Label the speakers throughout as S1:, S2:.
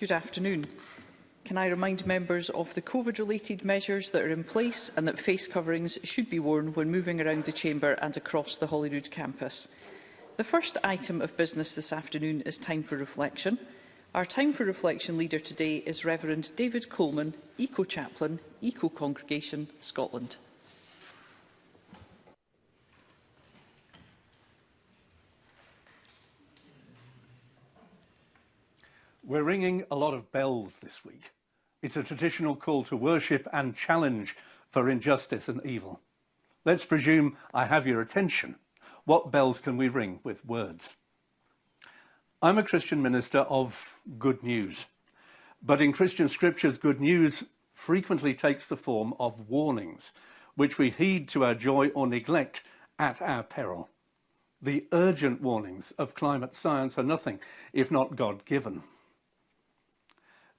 S1: Good afternoon. Can I remind members of the COVID-related measures that are in place and that face coverings should be worn when moving around the Chamber and across the Holyrood campus? The first item of business this afternoon is time for reflection. Our time for reflection leader today is Reverend David Coleman, Eco Chaplain, Eco Congregation, Scotland.
S2: We're ringing a lot of bells this week. It's a traditional call to worship and challenge for injustice and evil. Let's presume I have your attention. What bells can we ring with words? I'm a Christian minister of good news, but in Christian scriptures, good news frequently takes the form of warnings, which we heed to our joy or neglect at our peril. The urgent warnings of climate science are nothing if not God-given.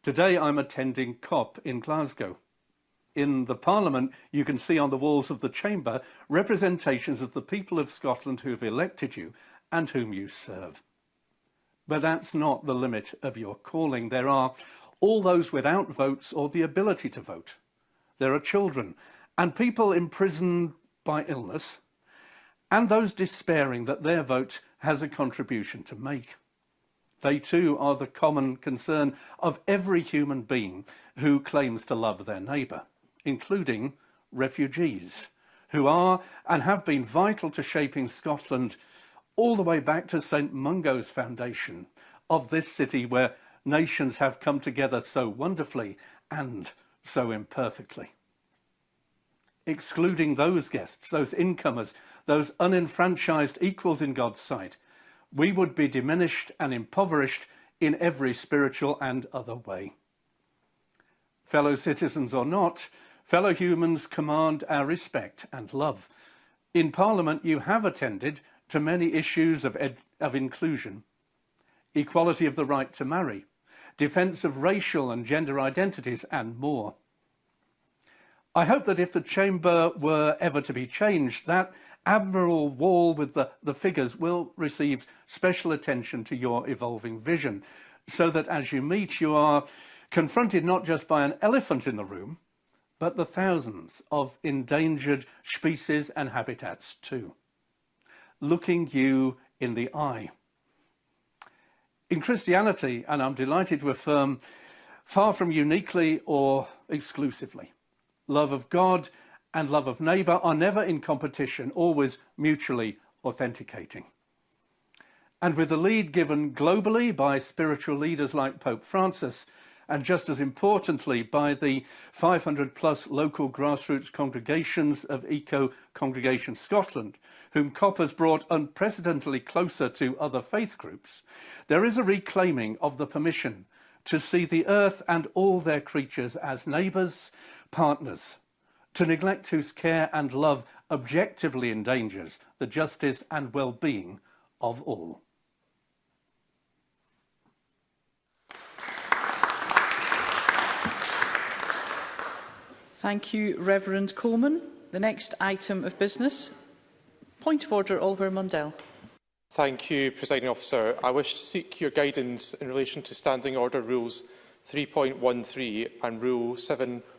S2: Today I'm attending COP in Glasgow. In the Parliament, you can see on the walls of the chamber representations of the people of Scotland who have elected you and whom you serve. But that's not the limit of your calling. There are all those without votes or the ability to vote. There are children and people imprisoned by illness, and those despairing that their vote has a contribution to make. They too are the common concern of every human being who claims to love their neighbour, including refugees, who are and have been vital to shaping Scotland all the way back to St Mungo's foundation of this city where nations have come together so wonderfully and so imperfectly. Excluding those guests, those incomers, those unenfranchised equals in God's sight, we would be diminished and impoverished in every spiritual and other way. Fellow citizens or not, fellow humans command our respect and love. In Parliament, you have attended to many issues of inclusion, equality of the right to marry, defence of racial and gender identities, and more. I hope that if the chamber were ever to be changed, that admirable wall with the figures will receive special attention to your evolving vision, so that as you meet, you are confronted not just by an elephant in the room, but the thousands of endangered species and habitats too, looking you in the eye. In Christianity, and I'm delighted to affirm, far from uniquely or exclusively, love of God and love of neighbour are never in competition, always mutually authenticating. And with the lead given globally by spiritual leaders like Pope Francis, and just as importantly by the 500 plus local grassroots congregations of Eco Congregation Scotland, whom COP has brought unprecedentedly closer to other faith groups, there is a reclaiming of the permission to see the earth and all their creatures as neighbours, partners, to neglect whose care and love objectively endangers the justice and well-being of all.
S1: Thank you, Reverend Coleman. The next item of business. Point of order, Oliver Mundell.
S3: Thank you, Presiding Officer. I wish to seek your guidance in relation to Standing Order Rules 3.13 and Rule